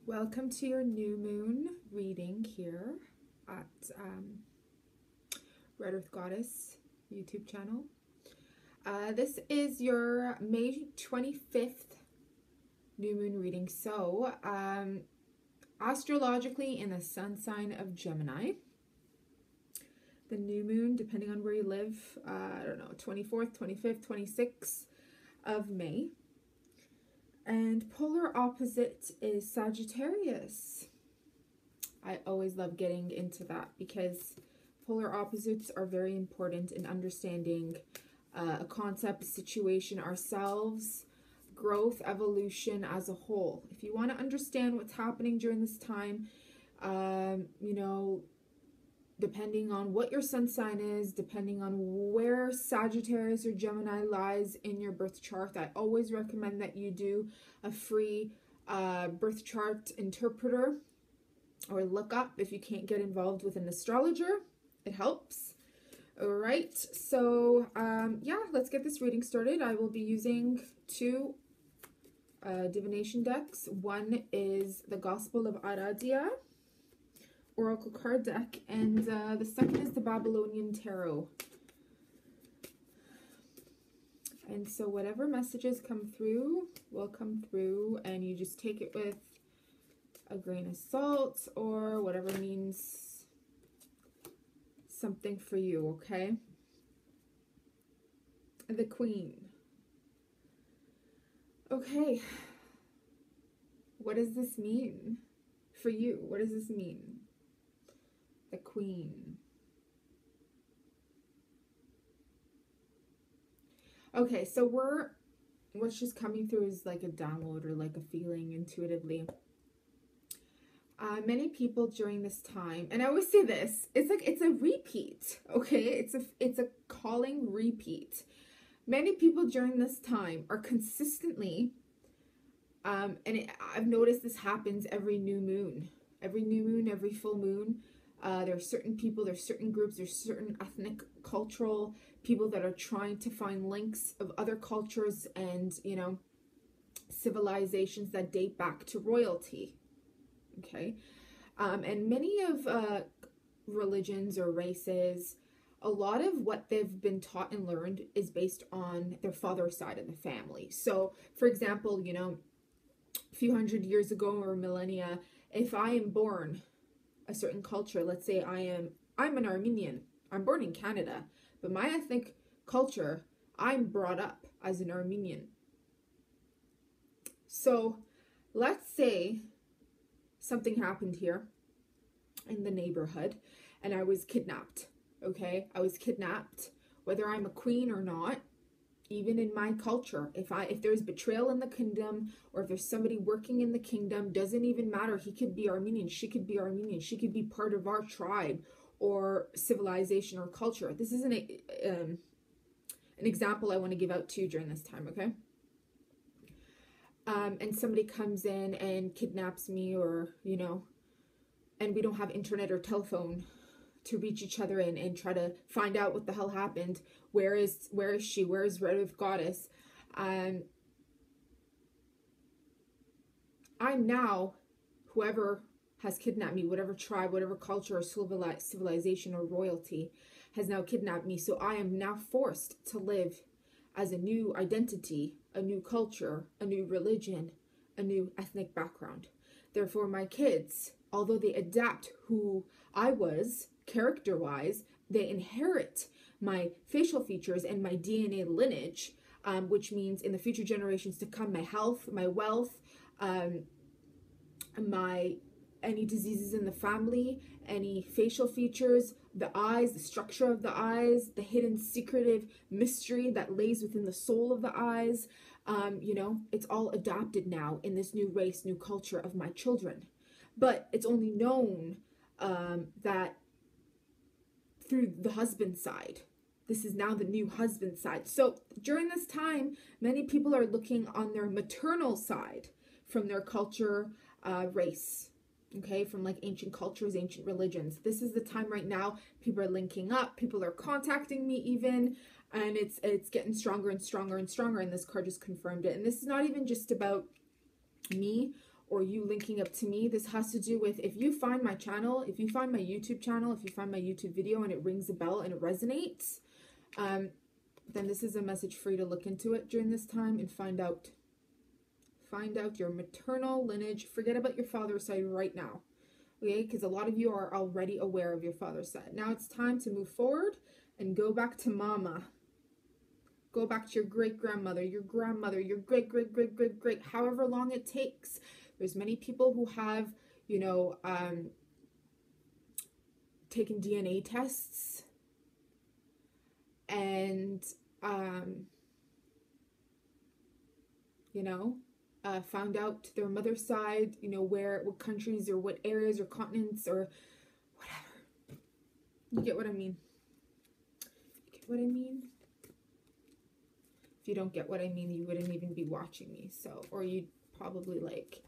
Welcome to your new moon reading here at Red Earth Goddess YouTube channel. This is your May 25th new moon reading. So, astrologically in the sun sign of Gemini, the new moon, depending on where you live, I don't know, 24th, 25th, 26th of May. And polar opposite is Sagittarius. I always love getting into that because polar opposites are very important in understanding a concept, a situation, ourselves, growth, evolution as a whole. If you want to understand what's happening during this time, depending on what your sun sign is, depending on where Sagittarius or Gemini lies in your birth chart, I always recommend that you do a free birth chart interpreter or look up if you can't get involved with an astrologer. It helps. All right, so yeah, let's get this reading started. I will be using two divination decks. One is the Gospel of Aradia Oracle card deck, and the second is the Babylonian Tarot. And so whatever messages come through will come through, and you just take it with a grain of salt or whatever means something for you, okay? The Queen. Okay. What does this mean for you? What does this mean? The Queen. Okay, so what's just coming through is like a download or like a feeling intuitively. Many people during this time, and I always say this, it's a repeat, okay? It's a calling repeat. Many people during this time are consistently, I've noticed this happens every new moon, every full moon. There are certain people, there's certain groups, there's certain ethnic, cultural people that are trying to find links of other cultures and, civilizations that date back to royalty, okay? And many of religions or races, a lot of what they've been taught and learned is based on their father's side of the family. So, for example, a few hundred years ago or millennia, if I am born a certain culture, let's say I'm an Armenian, I'm born in Canada, but my ethnic culture, I'm brought up as an Armenian. So let's say something happened here in the neighborhood and I was kidnapped, okay? I was kidnapped, whether I'm a queen or not. Even in my culture, if there's betrayal in the kingdom, or if there's somebody working in the kingdom, doesn't even matter. He could be Armenian, she could be Armenian, she could be part of our tribe or civilization or culture. This is an example I want to give out to you during this time, okay? And somebody comes in and kidnaps me, or and we don't have internet or telephone to reach each other and try to find out what the hell happened. Where is she? Where is Red Earth Goddess? I'm now, whoever has kidnapped me, whatever tribe, whatever culture or civilization or royalty has now kidnapped me. So I am now forced to live as a new identity, a new culture, a new religion, a new ethnic background. Therefore, my kids, although they adapt who I was, character-wise, they inherit my facial features and my DNA lineage, which means in the future generations to come, my health, my wealth, any diseases in the family, any facial features, the eyes, the structure of the eyes, the hidden secretive mystery that lays within the soul of the eyes, it's all adopted now in this new race, new culture of my children. But it's only known that through the husband side. This is now the new husband side. So during this time, many people are looking on their maternal side from their culture, race, okay, from like ancient cultures, ancient religions. This is the time right now. People are linking up. People are contacting me even, and it's getting stronger and stronger and stronger. And this card just confirmed it. And this is not even just about me or you linking up to me. This has to do with, if you find my channel, if you find my YouTube channel, if you find my YouTube video and it rings a bell and it resonates, then this is a message for you to look into it during this time and find out your maternal lineage. Forget about your father's side right now, okay? Because a lot of you are already aware of your father's side. Now it's time to move forward and go back to mama. Go back to your great-grandmother, your grandmother, your great-great-great-great-great, however long it takes. There's many people who have, you know, taken DNA tests and, you know, found out their mother's side, you know, what countries or what areas or continents or whatever. You get what I mean? You get what I mean? If you don't get what I mean, you wouldn't even be watching me. So, or you'd probably like,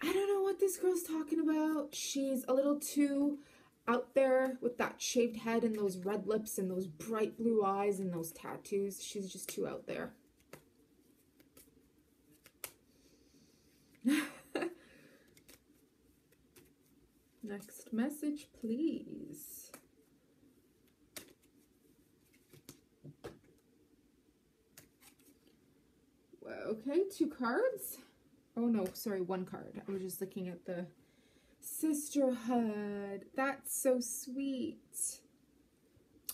I don't know what this girl's talking about. She's a little too out there with that shaved head and those red lips and those bright blue eyes and those tattoos. She's just too out there. Next message, please. Okay, 2 cards. Oh no, sorry, 1 card. I was just looking at the sisterhood. That's so sweet.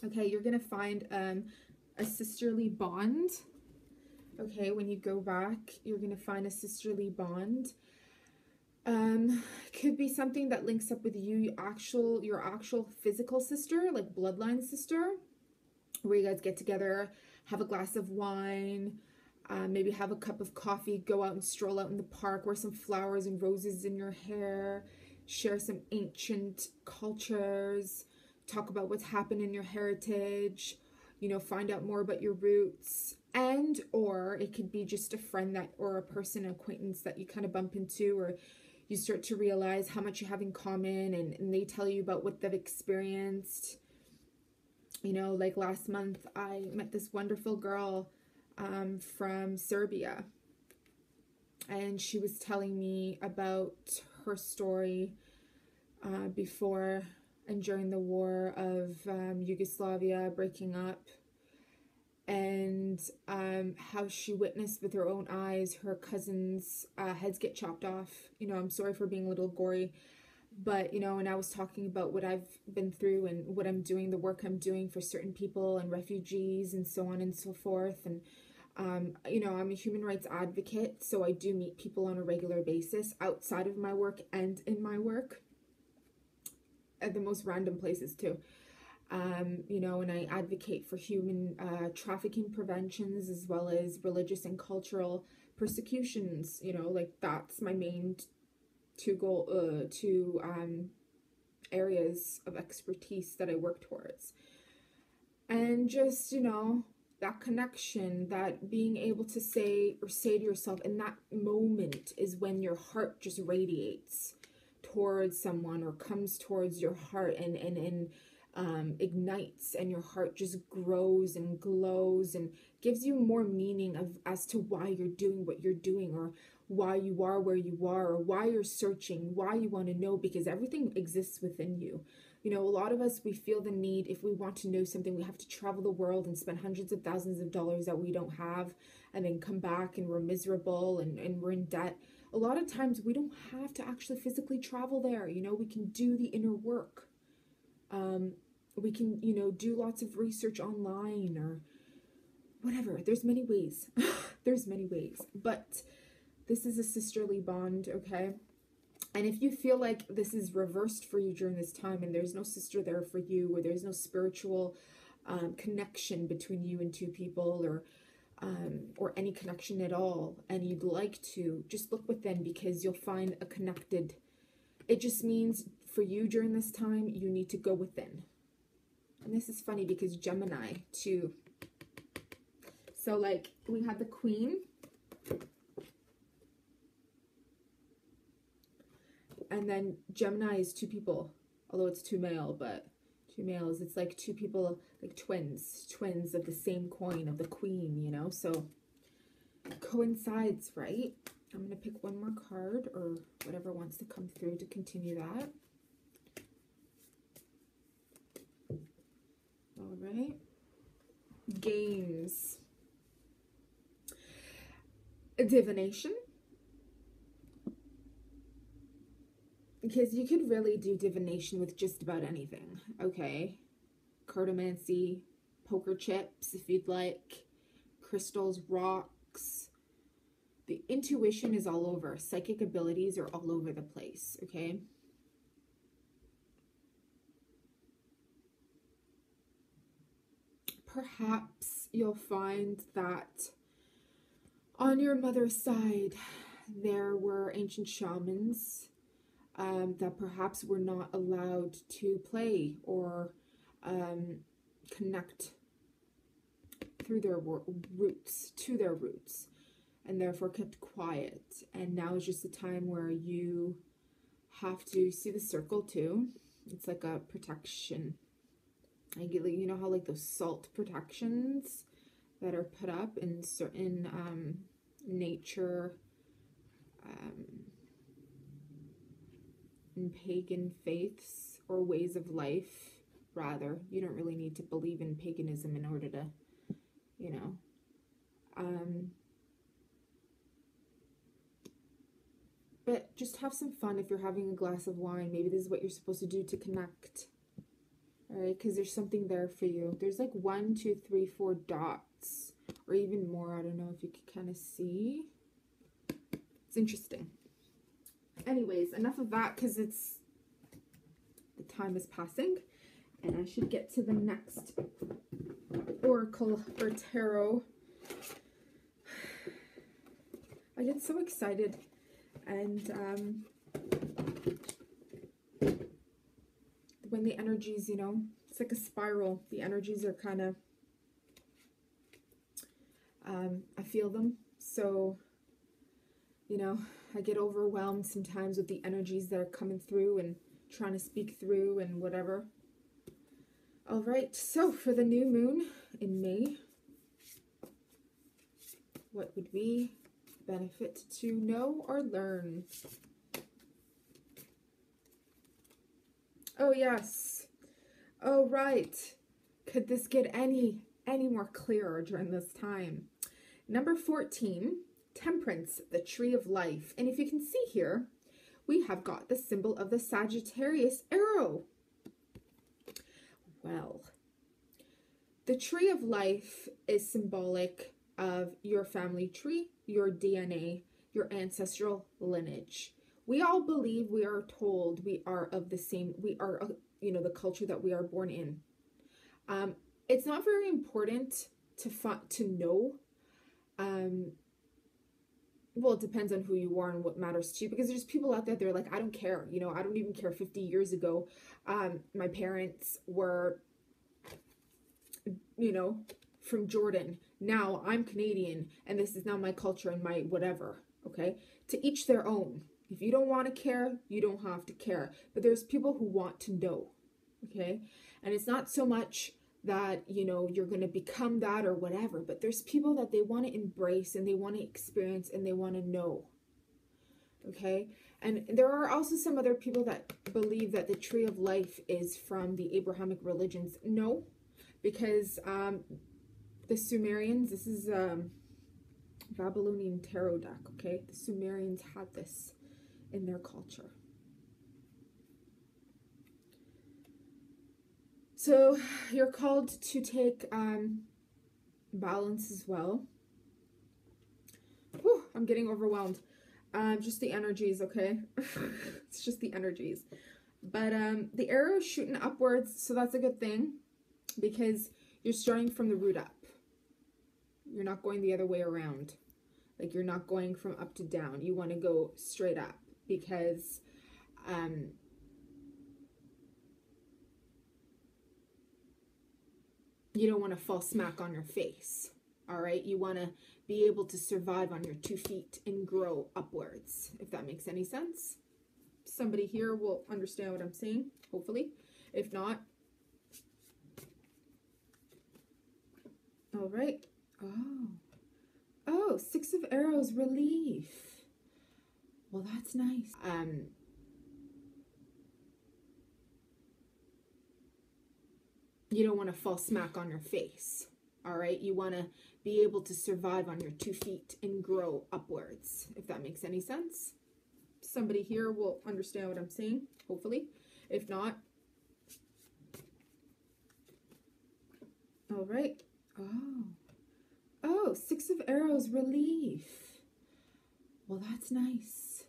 Okay, you're gonna find a sisterly bond. Okay, when you go back, you're gonna find a sisterly bond. Could be something that links up with you, your actual physical sister, like bloodline sister, where you guys get together, have a glass of wine, maybe have a cup of coffee, go out and stroll out in the park, wear some flowers and roses in your hair, share some ancient cultures, talk about what's happened in your heritage, you know, find out more about your roots. And or it could be just a friend that, or a person, an acquaintance that you kind of bump into, or you start to realize how much you have in common, and they tell you about what they've experienced. You know, like last month I met this wonderful girl from Serbia, and she was telling me about her story before and during the war of Yugoslavia breaking up, and how she witnessed with her own eyes her cousins' heads get chopped off. You know, I'm sorry for being a little gory, but, you know, and I was talking about what I've been through and what I'm doing, the work I'm doing for certain people and refugees and so on and so forth. And, you know, I'm a human rights advocate, so I do meet people on a regular basis outside of my work and in my work at the most random places too. You know, and I advocate for human trafficking preventions as well as religious and cultural persecutions. You know, like that's my main two areas of expertise that I work towards. And just, you know, that connection, that being able to say to yourself in that moment is when your heart just radiates towards someone or comes towards your heart and ignites, and your heart just grows and glows and gives you more meaning as to why you're doing what you're doing, or why you are where you are, or why you're searching, why you want to know, because everything exists within you. You know, a lot of us, we feel the need, if we want to know something, we have to travel the world and spend hundreds of thousands of dollars that we don't have, and then come back and we're miserable and we're in debt. A lot of times we don't have to actually physically travel there. You know, we can do the inner work. We can, you know, do lots of research online or whatever. There's many ways. There's many ways. But this is a sisterly bond, okay? And if you feel like this is reversed for you during this time and there's no sister there for you, or there's no spiritual connection between you and two people, or any connection at all, and you'd like to, just look within, because you'll find a connected. It just means for you during this time, you need to go within. And this is funny because Gemini too. So like we have the Queen. And then Gemini is 2 people, although it's 2 male, but 2 males. It's like 2 people, like twins of the same coin, of the Queen, you know? So it coincides, right? I'm going to pick one more card or whatever wants to come through to continue that. All right. Games. Divination. Because you could really do divination with just about anything, okay? Cartomancy, poker chips if you'd like, crystals, rocks. The intuition is all over. Psychic abilities are all over the place, okay? Perhaps you'll find that on your mother's side, there were ancient shamans that perhaps were not allowed to play or connect through their roots, to their roots, and therefore kept quiet. And now is just a time where you have to see the circle too. It's like a protection. You know how like those salt protections that are put up in certain nature, in pagan faiths or ways of life, rather. You don't really need to believe in paganism in order to, you know, but just have some fun. If you're having a glass of wine, maybe this is what you're supposed to do to connect. All right, because there's something there for you. There's like 1, 2, 3, 4 dots, or even more. I don't know if you can kind of see. It's interesting. Anyways, enough of that, because the time is passing, and I should get to the next oracle or tarot. I get so excited, and when the energies, you know, it's like a spiral. The energies are kind of, I feel them. So, you know, I get overwhelmed sometimes with the energies that are coming through and trying to speak through and whatever. All right, so for the new moon in May, what would we benefit to know or learn? Oh, yes. Oh, right. Could this get any more clearer during this time? Number 14, Temperance, the tree of life. And if you can see here, we have got the symbol of the Sagittarius arrow. Well, the tree of life is symbolic of your family tree, your DNA, your ancestral lineage. We all believe, we are told we are of the same, we are, you know, the culture that we are born in. It's not very important to know. Well, it depends on who you are and what matters to you, because there's people out there, they're like, I don't care, you know, I don't even care. 50 years ago, my parents were, you know, from Jordan. Now I'm Canadian, and this is now my culture and my whatever, okay? To each their own. If you don't want to care, you don't have to care. But there's people who want to know, okay? And it's not so much that, you know, you're going to become that or whatever, but there's people that they want to embrace and they want to experience and they want to know, okay? And there are also some other people that believe that the tree of life is from the Abrahamic religions. No, because the Sumerians, this is Babylonian tarot deck, okay? The Sumerians had this in their culture. So you're called to take balance as well. Whew, I'm getting overwhelmed. Just the energies, okay? It's just the energies. But the arrow is shooting upwards, so that's a good thing, because you're starting from the root up. You're not going the other way around. Like, you're not going from up to down. You want to go straight up, because you don't want to fall smack on your face, all right? You want to be able to survive on your 2 feet and grow upwards, if that makes any sense. Somebody here will understand what I'm saying, hopefully. If not, all right. Oh, 6 of arrows, relief. Well, that's nice. You don't want to fall smack on your face. All right. You want to be able to survive on your 2 feet and grow upwards, if that makes any sense. Somebody here will understand what I'm saying, hopefully. If not, all right. Oh, 6 of Arrows, relief. Well, that's nice.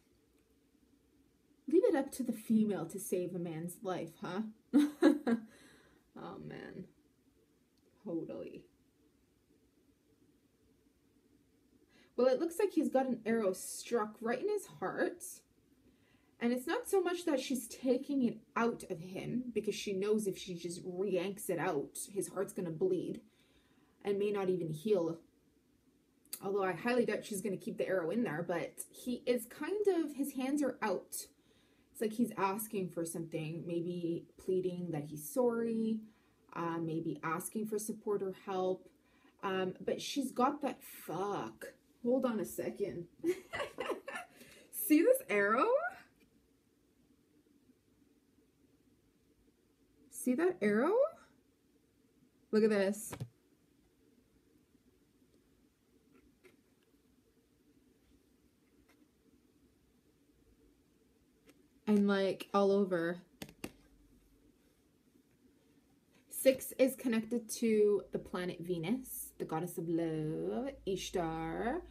Leave it up to the female to save a man's life, huh? Oh, man. Totally. Well, it looks like he's got an arrow struck right in his heart. And it's not so much that she's taking it out of him, because she knows if she just yanks it out, his heart's going to bleed and may not even heal. Although I highly doubt she's going to keep the arrow in there, but he is kind of, his hands are out. It's like he's asking for something, maybe pleading that he's sorry, maybe asking for support or help. But she's got that fuck. Hold on a second. See this arrow? See that arrow? Look at this. And like all over. 6 is connected to the planet Venus, the goddess of love, Ishtar.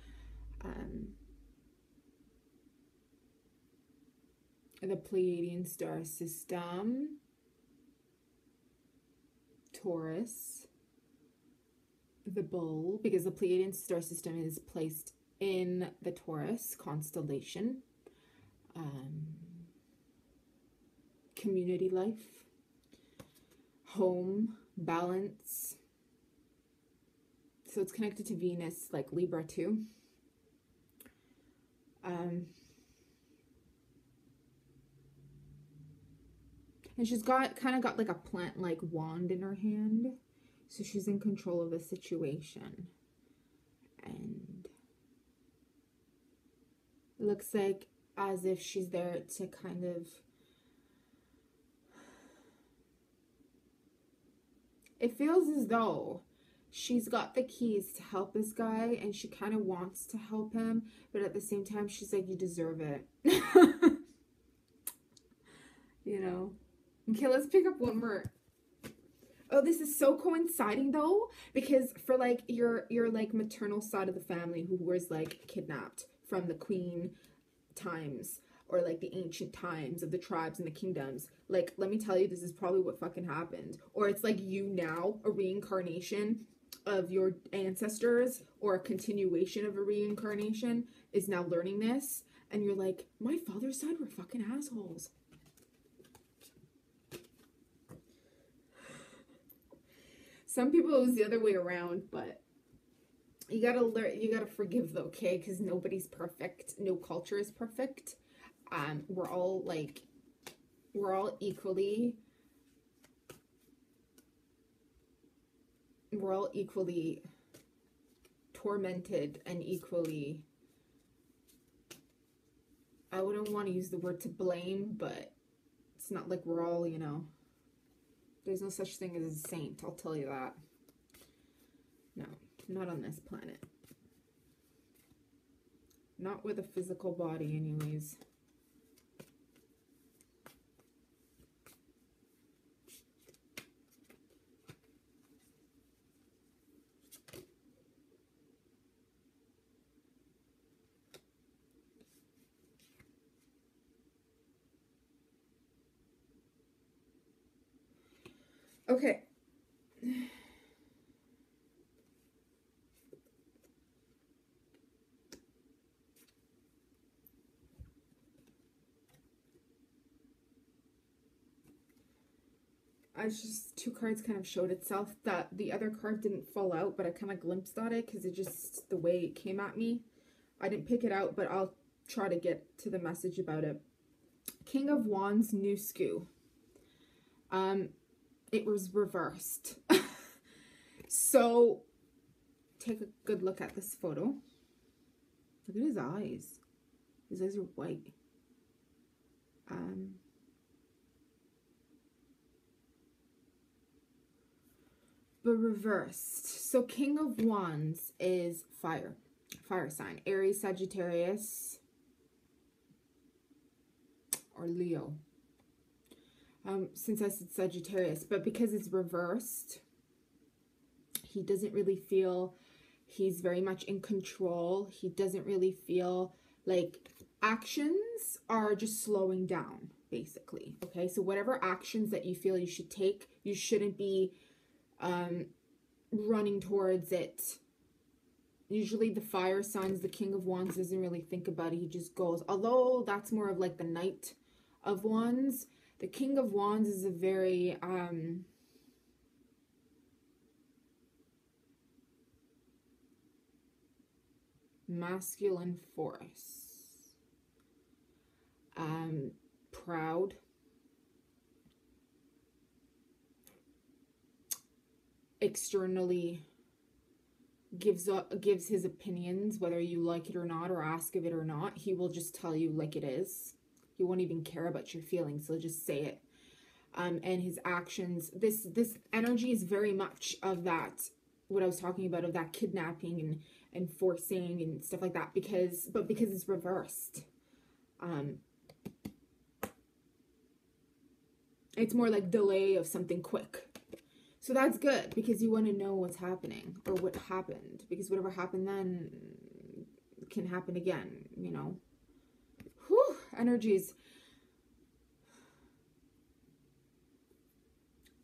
The Pleiadian star system. Taurus. The bull, because the Pleiadian star system is placed in the Taurus constellation. Community life, home, balance. So it's connected to Venus, like Libra too. And she's kind of got like a plant-like wand in her hand. So she's in control of the situation. And it looks like as if she's there to kind of, it feels as though she's got the keys to help this guy and she kind of wants to help him, but at the same time, she's like, you deserve it. You know? Okay, let's pick up one more. Oh, this is so coinciding though, because for like your like maternal side of the family who was like kidnapped from the queen times, or like the ancient times of the tribes and the kingdoms, like, let me tell you, this is probably what fucking happened. Or it's like you now, a reincarnation of your ancestors, or a continuation of a reincarnation, is now learning this, and you're like, my father's side were fucking assholes. Some people it was the other way around, but you gotta learn, you gotta forgive though, okay? Because nobody's perfect. No culture is perfect. We're all equally tormented and equally, I wouldn't want to use the word to blame, but it's not like we're all, you know, there's no such thing as a saint, I'll tell you that. No, not on this planet. Not with a physical body anyways. Okay. Just 2 cards kind of showed itself. That the other card didn't fall out, but I kind of glimpsed at it because it just, the way it came at me. I didn't pick it out, but I'll try to get to the message about it. King of Wands, Nusku. It was reversed. So take a good look at this photo. Look at his eyes. His eyes are white. But reversed. So King of Wands is fire. Fire sign. Aries, Sagittarius, or Leo. Since I said Sagittarius, but because it's reversed, he doesn't really feel he's very much in control. He doesn't really feel like actions are just slowing down, basically. Okay, so whatever actions that you feel you should take, you shouldn't be running towards it. Usually the fire signs, the King of Wands doesn't really think about it. He just goes. Although that's more of like the Knight of Wands. The King of Wands is a very masculine force. Proud. Externally gives his opinions, whether you like it or not, or ask of it or not. He will just tell you like it is. He won't even care about your feelings. He'll just say it. And his actions, this energy is very much of that, what I was talking about, of that kidnapping and forcing and stuff like that, because it's reversed. It's more like delay of something quick. So that's good, because you want to know what's happening, or what happened, because whatever happened then can happen again, you know. Whew, energies.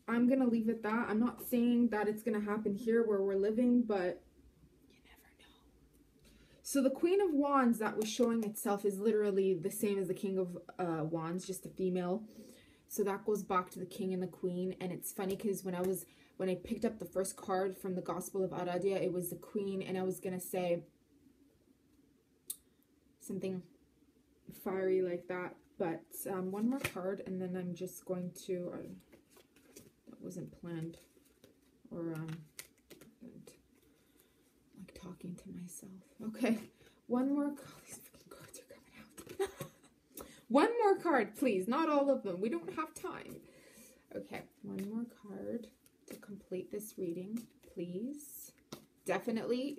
I'm going to leave it that. I'm not saying that it's going to happen here where we're living, but you never know. So the Queen of Wands that was showing itself is literally the same as the King of Wands, just a female. So that goes back to the King and the Queen. And it's funny because when I picked up the first card from the Gospel of Aradia, it was the Queen, and I was going to say something fiery like that, but one more card, and then I'm just going to that wasn't planned, or like talking to myself. Okay, one more. Oh, these freaking cards are coming out. One more card, please. Not all of them, we don't have time. Okay, one more card to complete this reading, please. Definitely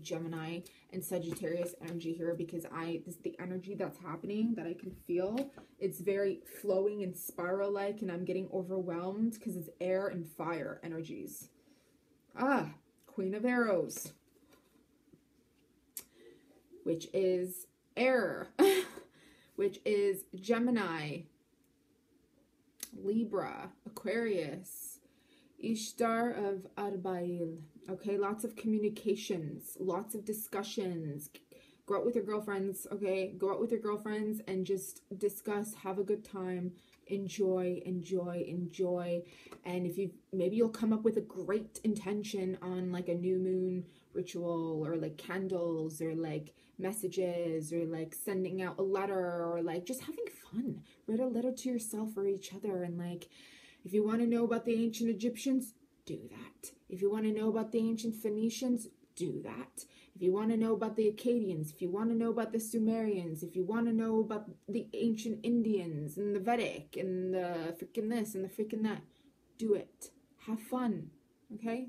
Gemini and Sagittarius energy here, because this is the energy that's happening that I can feel. It's very flowing and spiral-like, and I'm getting overwhelmed because it's air and fire energies. Queen of Arrows, which is air, which is Gemini, Libra, Aquarius, Ishtar of Arbail. Okay, lots of communications, lots of discussions. Go out with your girlfriends, okay? Go out with your girlfriends and just discuss, have a good time, enjoy. And maybe you'll come up with a great intention on like a new moon ritual, or like candles, or like messages, or like sending out a letter, or like just having fun. Write a letter to yourself or each other, and like, if you want to know about the ancient Egyptians, do that. If you want to know about the ancient Phoenicians, do that. If you want to know about the Akkadians, if you want to know about the Sumerians, if you want to know about the ancient Indians and the Vedic and the freaking this and the freaking that, do it. Have fun, okay?